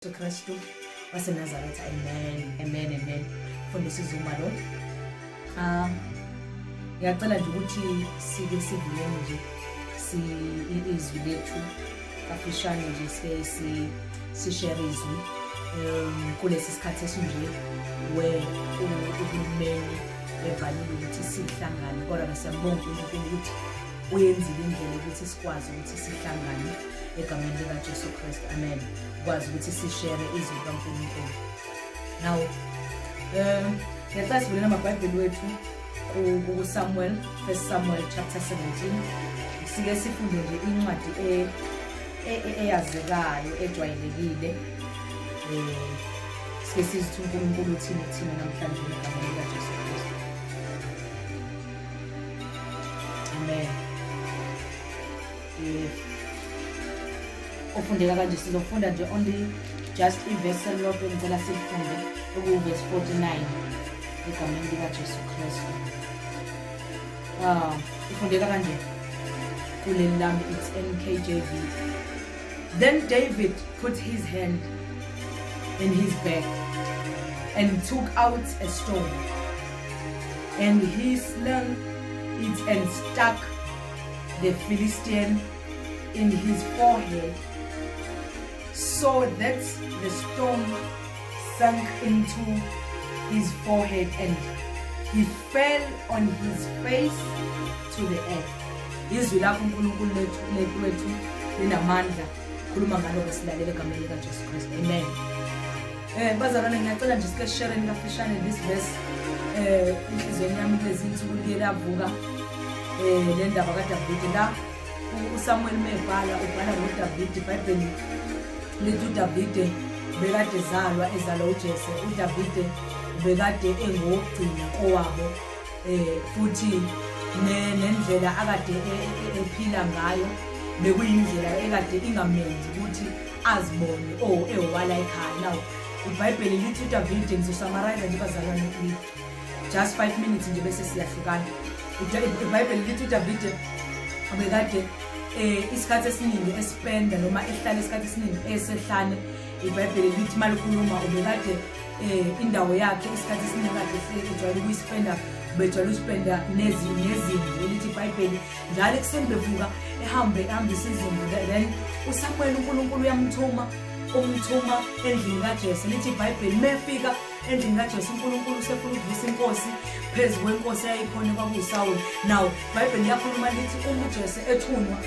Kristu waseNazaretha. Amen, amen, amen. Mfundisi Zuma lo. Ngiyacela nje ukuthi sike sivuleni nje izwi lethu kafishane nje si share izwi kulesi sikhathi esinje uhulumeni evalile ukuthi sihlangane, kodwa siyambonga uNkulunkulu ukuthi uyenzile indlela ukuthi sikwazi ukuthi sihlangane egameni likaJesu Kristu. Amen. Kwazi ukuthi sishare izwi likaNkulunkulu. Now ngiyacela sivuleni amabhayibheli wethu ku Samuel, 1 Samuel chapter 17. Sike sifunde nje incwadi eyazekayo ejwayelekile. Sike sizithi uNkulunkulu uthini namhlanje egameni likaJesu Kristu. Amen. Ufundeka kanje sizofunda nje only just iverse elilodwa ngicela sifunde verse 49 egameni likaJesu Kristu. Ufundeka kanje kuleli lami, it's NKJV. Then David put his hand in his bag and took out a stone, and he slung it and stuck the Philistine in his forehead, so that the stone sank into his forehead and he fell on his face to the earth. Izwi lakho uNkulunkulu lethu linamandla, khuluma ngalo besilalele egameni likaJesu Kristu. Amen. Bazalwane, ngiyacela nje sike share ngafishane this verse inhlizweni yami lezi insuku liyavuka le ndaba kaDavid la uSamuel mebhala ubhala ngoDavid. iBhayibheli lithi uDavid bekade ezalwa uJese. uDavid bekade engogcina kowabo futhi nendlela akade ephila ngayo bekuyindlela ekade ingamenzi ukuthi azibone ewala ekhaya. Now iBhayibheli lithi uDavid, ngizosummarize nje bazalwane just 5 minutes nje bese siyahlukana. iBhayibheli lithi uDavid bekade isikhathi esiningi espenda noma ehlala isikhathi esiningi esehlane. iBhayibheli lithi malikhuluma ubekade indawo yakhe isikhathi esiningi kade ejwayele ukuyispenda, bejwayele uspenda nezimvu. Lithi iBhayibheli njalo ekuseni bevuka ehambisa izimvu. Then uSamuel uNkulunkulu uyamthuma endlini kaJese. Lithi iBhayibheli mefika endlini kaJese uNkulunkulu usefuna ukuvisa inkosi phezu kwenkosi eyayikhona kwakuSawuli. Now iBhayibheli yakhuluma lithi uma uJese ethunwa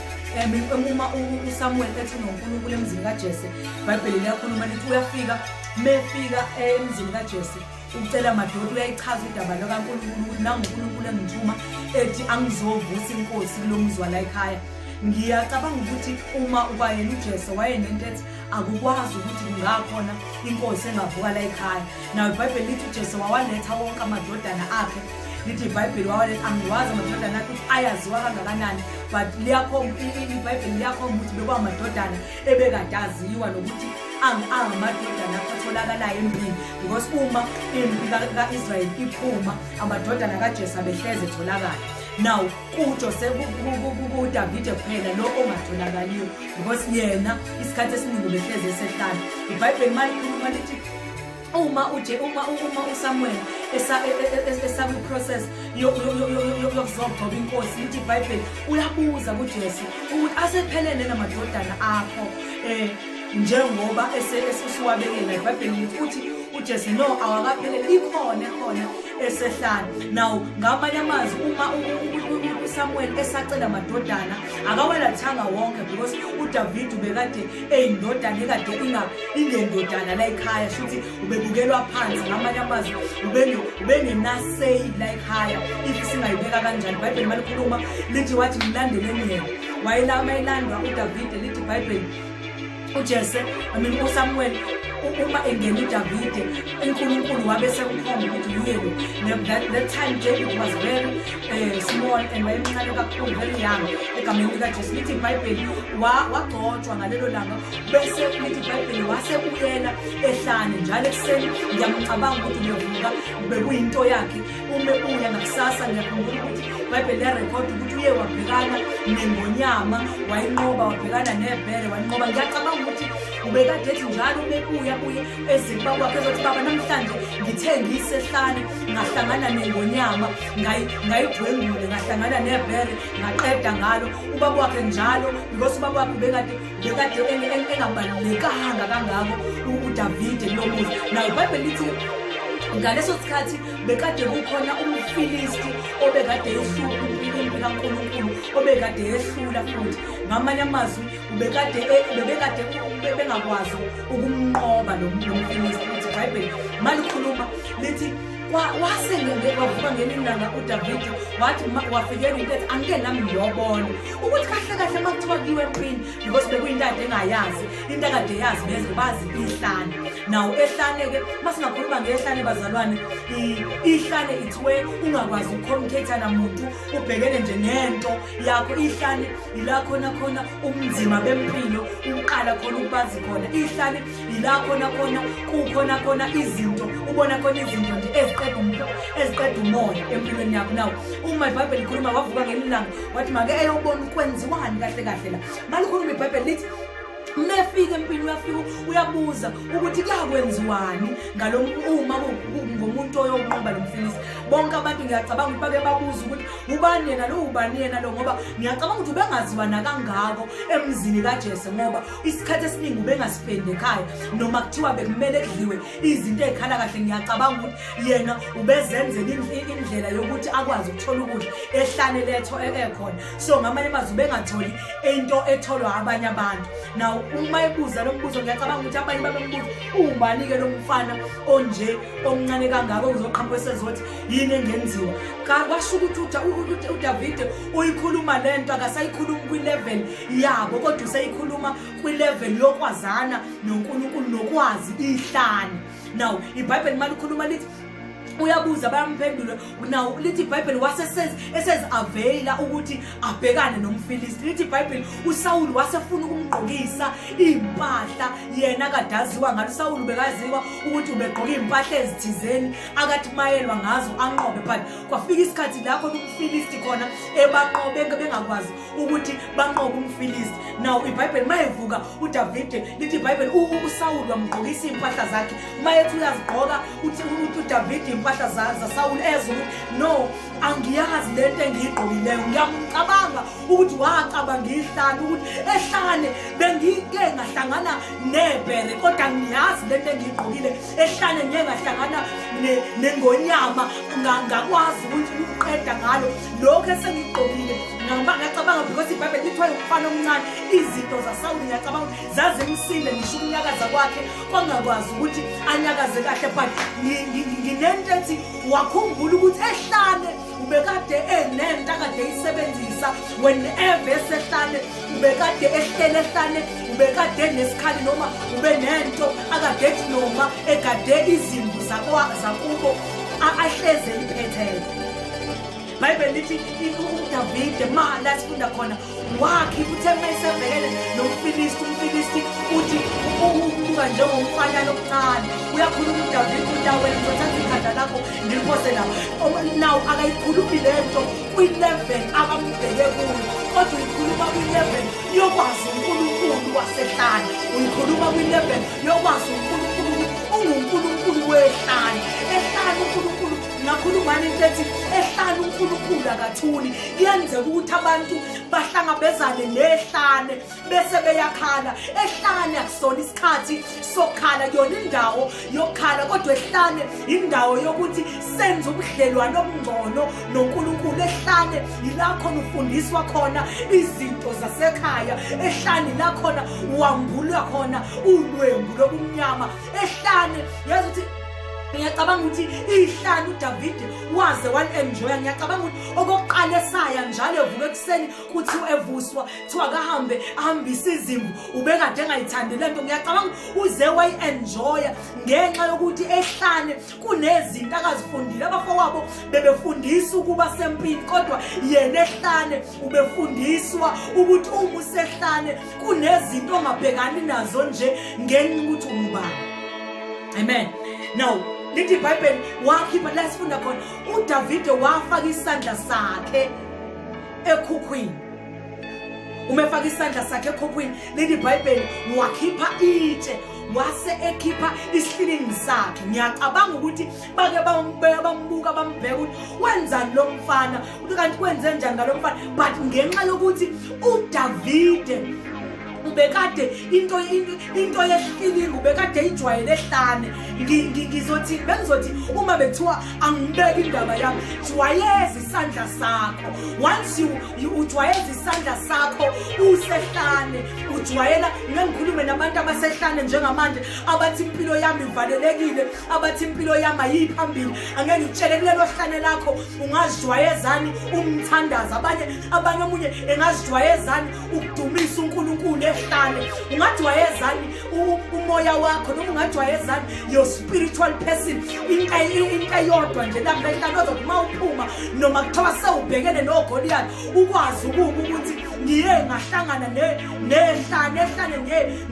uma uSamuel ethunwa uNkulunkulu emzini kaJese, iBhayibheli liyakhuluma lithi uyafika mefika emzini kaJese ucela madoda, uyayichaza udaba likaNkulunkulu ukuthi nangu uNkulunkulu engithuma ethi angizovusa inkosi kulomzwa la ekhaya. Ngiyacabanga ukuthi uma ubayena uJese wayenento ethi akukwazi ukuthi kungakhona inkosi engavuka la ekhaya. Now iBhayibheli lithi uJese wawaletha wonke amadodana akhe. Lithi iBhayibheli wawaletha, angiwazi amadodana akhe ukuthi ayaziwa kangakanani, but iBhayibheli liyakhomba ukuthi bekwamadodana ebekade aziwa nokuthi angamadodana atholakalayo empini, because uma impi ka-Israyeli iphuma amadodana kaJese abehleze etholakala. Now uDavid kuphela lo ongatholakaliyo, because yena isikhathi esiningi behleze esehlane. iBhayibheli malikhuluma lithi uma uSamuel process yokuzogcoba inkosi, lithi iBhayibheli uyabuza kuJese ukuthi asephelele namadodana akho njengoba esuwabekela. iBhayibheli lithi uJese no awakaphelele, ikhona esehlane. Now ngamanye amazwi uma uSamuel esacela amadodana akawalathanga wonke, because uDavid ubekade eyindodana ekade ingendodana la ekhaya, futhi ubebukelwa phansi. Ngamanye amazwi ubengenasay la ekhaya if singayibeka kanjani. iBhayibheli malikhuluma lithi wathi mlandeleni yena, wayelandwa uDavid. Lithi iBhayibheli uJese uSamuel uma engena uDavid uNkulunkulu wabe sekukhomba ukuthi uyelo. That time David was very small and wayemncane kakhulu, very young egameni likaJesu. Lithi iBhayibheli wagcotshwa ngalelo langa, bese lithi iBhayibheli wasebuyela ehlane njalo ekuseni. Ngiyamcabanga ukuthi uyovuka bekuyinto yakhe umebuya nakusasa. Ngiyakhumbula ukuthi iBhayibheli yarekhodi ukuthi uye wabhekana nengonyama, wayinqoba, wabhekana nebhere wayinqoba. Ngiyacabanga ukuthi ubekade ethi njalo bebuya ezini bakwakhe ezothi baba namhlanje ngithengise ehlane ngahlangana nengonyama ngayidwengule ngahlangana nebhere ngaqeda ngalo ubaba wakhe njalo because ubaba wakhe bekade engabalulekanga kangako uDavide lomuzi. Nayo iBhayibheli lithi ngaleso sikhathi bekade kukhona umfilisti obekade ehlupha impilo kaNkulunkulu obekade ehlula futhi ngamanye amazwi bebekade bengakwazi ukumnqoba lo mfilisti. Lithi iBhayibheli malikhuluma lithi wase wavuka ngelinanga uDavide wathi wafikela into ethi angike nami ngiyobona ukuthi kahle kahle makuthiwa kiwe empini because bekuyinto engayazi into akade yazi beze bazi ihlane. Nawo ehlane-ke masingakhuluma ngehlane bazalwane, ihlane ithiwe ungakwazi ukucommunicate namuntu ubhekene nje nento yakho. Ihlane ila khona umzima bempilo uqala khona ukubazi khona. Ihlane ila khona izinto ubona khona izinto nje eziqeda umoya empilweni yakho. Nawo uma iBhayibheli likhuluma wavuka ngelilanga wathi make eyobona ukwenziwani kahle kahle la. Malikhuluma iBhayibheli lithi mefika empini uyabuza ukuthi kuyakwenziwani uma ngomuntu oyonqoba lo mfilisti. Bonke abantu ngiyacabanga ukuthi bake babuza ukuthi ubani yena lo ngoba ngiyacabanga ukuthi ubengaziwa nakangako emzini kaJese ngoba isikhathi esiningi ubengasipendi ekhaya noma kuthiwa bekumele kudliwe izinto ezikhala kahle. Ngiyacabanga ukuthi yena ubezenzela indlela yokuthi akwazi ukuthola ukudla ehlane letho ekhona. So ngamanye amazwi bengatholi into etholwa abanye abantu. Naw uma ebuza lo mbuzo ngiyacabanga ukuthi abanye babembuza ubani-ke lo mfana onje omncane kangako uzoqhamuka esezothi yini engenziwa. Kwasho ukuthi uDavide uyikhuluma lento akasayikhuluma kwi-level yabo kodwa usayikhuluma kwi-level yokwazana noNkulunkulu nokwazi ihlane. Naw iBhayibheli malikhuluma lithi uyabuza bayamphendula. Nawo lithi iBhayibheli esezavela ukuthi abhekane nomfilisti. Lithi iBhayibheli uSawuli wasefuna ukumgqokisa impahla yena kadaziwa ngalo. uSawuli bekaziwa ukuthi ubegqoka impahla ezithizeni akathi mayelwa ngazo anqobe, but kwafika isikhathi la khona umfilisti khona ebaqobe bengakwazi ukuthi banqobe umfilisti. Nawo iBhayibheli mayevuka uDavide lithi iBhayibheli uSawuli wamgqokisa impahla zakhe. Mayethi uyazigqoka uthi uDavide impahla zaSawuli ezwe no angiyazi lento engiyigqokileyo. Ngiyacabanga ukuthi wacabanga ihlane ukuthi ehlane bengike ngahlangana nebhere kodwa ngiyazi lento engiyigqokile ehlane ngeke ngahlangana nengonyama ngakwazi ukuthi uqeda ngalo lokho esengigqokile. Ngiyacabanga because iBhayibheli lithi umfana omncane izinto zaSawuli ngiyacabanga zazimsile ngisho ukunyakaza kwakhe kwangakwazi ukuthi anyakaze kahle, but nginento ethi wakhumbula ukuthi ehlane ubekade enento akade eyisebenzisa whenever esehlane ubekade ehlele ehlane ubekade nesikhali noma ube nento akade ethi noma egade izimvu zakubo ahleze iphethe. iBhayibheli lithi uDavide la sifunda khona wakhe uthe mayesebhekene nomfilisti uthi ubuka njengomfanyana omncane. Uyakhuluma uDavide ukuthi awena ngizothatha ikhanda lakho ngiliphose lapha. Naw akayikhulumi lento kwi-level abambheke kuyo kodwa uyikhuluma kwi-level yokwazi uNkulunkulu wasehlane. Uyikhuluma kwi-level yokwazi uNkulunkulu unguNkulunkulu wehlane. Ehlane uNkulunkulu ngakhulumani into ethi ehlane uNkulunkulu akathuli. Kuyenzeka ukuthi abantu bahlangabezane nehlane bese beyakhala. Ehlane akusona isikhathi sokukhala, yona indawo yokukhala kodwa ehlane indawo yokuthi senze ubudlelwano obungcono noNkulunkulu. Ehlane ila khona ufundiswa khona izinto zasekhaya. Ehlane ila khona wambulwa khona ulwembu lobumnyama. Ehlane yazi ukuthi ngiyacabanga ukuthi ihlane uDavide waze wali-enjoya. Ngiyacabanga ukuthi okokuqala esaya njalo evuka ekuseni kuthi evuswa kuthiwa kahambe ahambise izimvu ubekade engayithandi lento. Ngiyacabanga uze wayi-enjoya ngenxa yokuthi ehlane kunezinto akazifundile. Abafowabo bebefundisa ukuba sempini kodwa yena ehlane ubefundiswa ukuthi uma usehlane kunezinto ongabhekani nazo nje ngenxa ukuthi ungubani. Amen. Now lithi iBhayibheli wakhipha la sifunda khona uDavide wafaka isandla sakhe ekhukhwini umefaka isandla sakhe ekhophweni lithi iBhayibheli wakhipha itshe wase ekhipha isihlilingi sakhe. Ngiyacabanga ukuthi bake bambuka bambheka ukuthi wenzani lo mfana, uthi kanti kwenze njani ngalo mfana, but ngenxa yokuthi uDavide ubekade into yesihlilingi ubekade ijwayele ehlane. Ngizothi bengizothi uma bethiwa angibeke indaba yami, jwayeza isandla sakho. Once ujwayeza isandla sakho usehlane, ujwayela. Ngikhulume nabantu abasehlane njengamanje abathi impilo yami ivalelekile, abathi impilo yami ayiphambili. Angeke ngitshele kulelo hlane lakho ungazijwayezani umthandaza, abanye omunye engazijwayezani ukudumisa uNkulunkulu ehlane. Ungajwayezani umoya wakho, noma ungajwayezani your spiritual person into eyodwa nje lapha ehlane ozothi uma uphuma noma kuthiwa sewubhekene noGoliath ukwazi ukuthi ngiye ngahlangana nehlane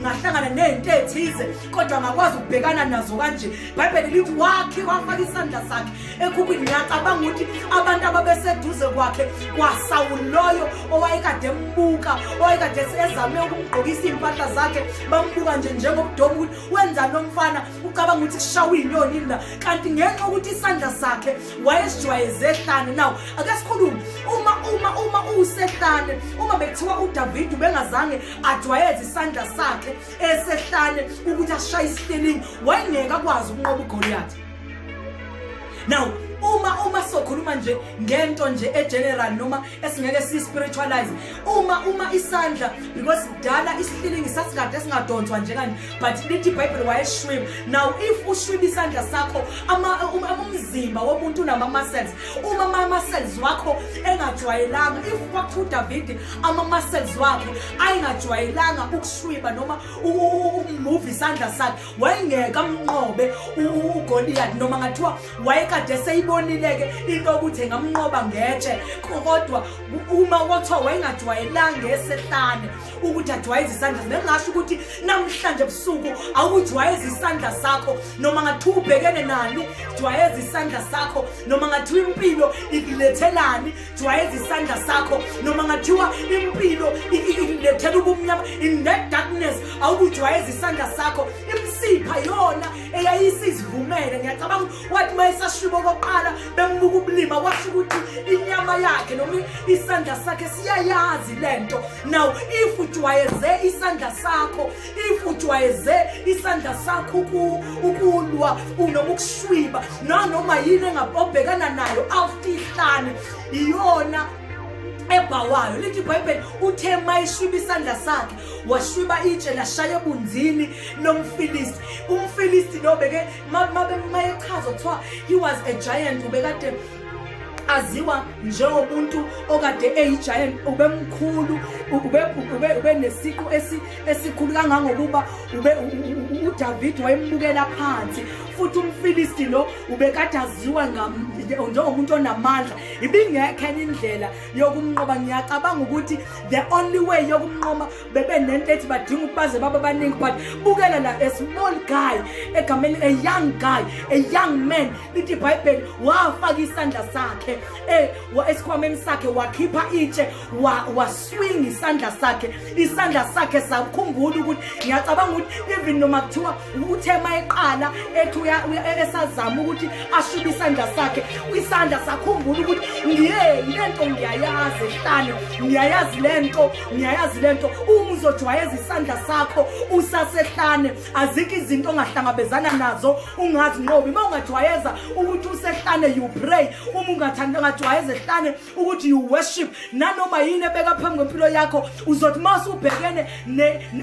ngahlangana nezinto ezithize kodwa ngakwazi ukubhekana nazo kanje. iBhayibheli lithi wafaka isandla sakhe ekhuphini. Ngiyacabanga ukuthi abantu ababeseduze kwakhe kwaSawuli loyo owayekade embuka, owayekade ezame ukumgqokisa impahla zakhe, bambuka nje njengobudoma ukuthi wenzani lo mfana, ucabanga ukuthi kushawa inyoni la, kanti ngenxa ukuthi isandla sakhe wayesijwayeze ehlane. Now ake sikhulume uma usehlane, uma bekuthiwa uDavide bengazange ajwayeze isandla sakhe esehlane ukuthi ashaye isihlilingi, wayengeke akwazi ukunqoba uGoliath. Now uma sokhuluma nje ngento nje egeneral noma esingeke si-spiritualize, uma isandla, because dala isihlilingi sasikade esingadonswa nje kanje, but lithi iBhayibheli wayeshwiba. Now if ushwiba isandla sakho, umzimba womuntu unama-muscles, uma ama-muscles wakho engajwayelanga, if kwakuthiwa uDavide ama-muscles wakhe ayengajwayelanga ukushwiba noma ukumove isandla sakhe, wayengeke amnqobe uGoliath, noma ngathiwa wayekade seyibonileke into ukuthi engamnqoba ngetshe. Kodwa uma kwathiwa wayengajwayelanga esehlane ukuthi ajwayeze isandla, bengasho ukuthi namhlanje ebusuku awujwayeze isandla sakho, noma ngathiwa ubhekene nani, jwayeza isandla sakho. Noma ngathiwa impilo ikulethelani, jwayeza isandla sakho. Noma ngathiwa impilo ikulethela ubumnyama, in that darkness awujwayeza isandla sakho. Imsipha yona eyayisizivumele. Ngiyacabanga wathi mayesashiba okoqala bembuka ubulima, washo ukuthi inyama yakhe noma isandla sakhe siyayazi lento. Now if ujwayeze isandla sakho, if ujwayeze isandla sakho ukulwa noma ukushwiba noma yini engabhekana nayo awufihlane, iyona ebhawayo. Lithi iBhayibheli uthe mayishwiba isandla sakhe washwiba itshe lashaya ebunzini nomfilisti. Umfilisti lo beke mayechaza kuthiwa he was a giant, ubekade aziwa njengomuntu okade eyigiant, ubemkhulu, ube nesiqu esikhulu kangangokuba uDavide wayembukela phansi. Futhi umfilisti lo ubekade aziwa njengomuntu onamandla, ibingekho enye indlela yokumnqoba. Ngiyacabanga ukuthi the only way yokumnqoba bebenento ethi badinga ukubaze baba baningi, but bukela la, a small guy egameni, a young guy, a young man. Lithi iBhayibheli wafaka isandla sakhe esikhwameni sakhe, wakhipha itshe, waswing isandla sakhe, isandla sakhe sakhumbula ukuthi, ngiyacabanga ukuthi even noma kuthiwa uthe mayeqala ethi esazama ukuthi ashibe isandla sakhe, isandla sakhumbula ukuthi lento ngiyayazi ehlane, ngiyayazi lento. Uma uzojwayeza isandla sakho usasehlane, azikho izinto ongahlangabezana nazo ungazinqobi. Uma ungajwayeza ukuthi usehlane you pray, uma ungajwayeza ehlane ukuthi you worship, nanoma yini ebeka phambi kwempilo yakho, uzothi mase ubhekene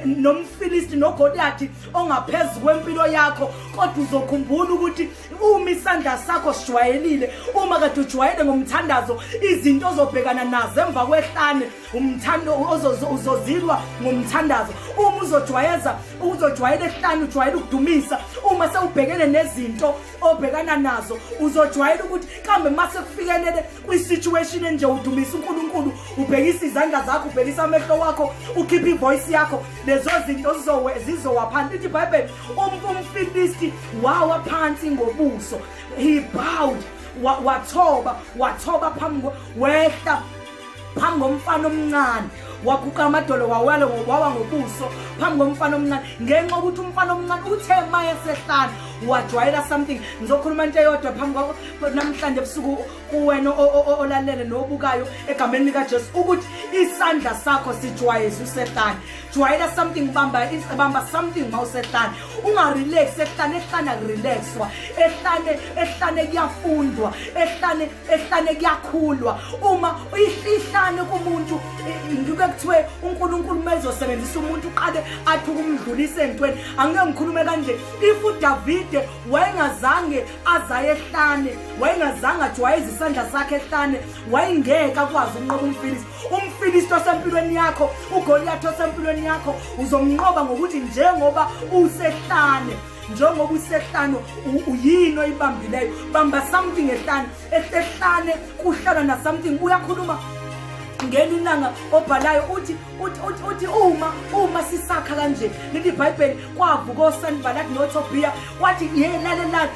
nomfilisti noGoliath ongaphezulu kwempilo yakho, kodwa uzokhumbula ukuthi uma isandla sakho sijwayelile, uma kade ujwayele ngomthandazo, izinto ozobhekana nazo emva kwehlane umthando uzozilwa ngomthandazo. Uma uzojwayela ehlane, ujwayele ukudumisa, uma sewubhekene nezinto obhekana nazo uzojwayela ukuthi kambe mase kufikelele kwi-situation enje udumisa uNkulunkulu, ubhekisa izandla zakho, ubhekisa amehlo wakho, ukhipha ivoice yakho, lezo zinto zizowaphansi. Lithi iBhayibheli umfilisti wawa phansi ngobuso, he bowed, wathoba phambi wehla phambi komfana omncane, waguqa amadolo wawela wawa ngobuso phambi komfana omncane ngenxa ukuthi umfana omncane uthe maye sehlane wajwayela something. Ngizokhuluma into eyodwa phambi namhlanje ebusuku kuwena olalele nobukayo egameni lika Jesu ukuthi isandla sakho sijwayeze usehlane. Jwayela something, bamba something mawusehlane. Ungarelax ehlane kurelaxwa. Ehlane kuyafundwa. Ehlane kuyakhulwa. Uma ihlane kumuntu ngike kuthiwe uNkulunkulu mezosebenzisa umuntu uqale athi ukumdlulisa entweni. Angeke ngikhulume kanje. If uDavide wayengazange azaye ehlane, wayengazange ajwayeze isandla sakhe ehlane, wayengeke akwazi ukunqoba umfilisti osempilweni yakho, uGoliath osempilweni yakho uzomnqoba ngokuthi njengoba usehlane. Njengoba usehlane uyini oyibambileyo, bamba something ehlane kuhlala na something. Uyakhuluma ngelilanga obhalayo uthi uma sisakha kanje lithi iBhayibheli kwavuka oSanballat noTobiya wathi lalela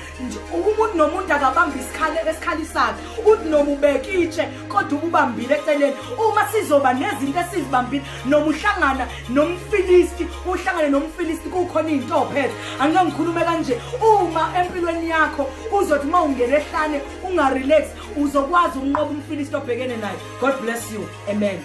umuntu nomuntu akabamba isikhali sakhe, uthi noma ubeka itshe kodwa ubambile eceleni. Uma sizoba nezinto esizibambile, noma uhlangane nomfilisti kukhona into ophethe. Angeke ngikhulume kanje. Uma empilweni yakho uzothi mawungena ehlane ungarelax uzokwazi ukunqoba umfilisti obhekene naye. God bless you. Amen.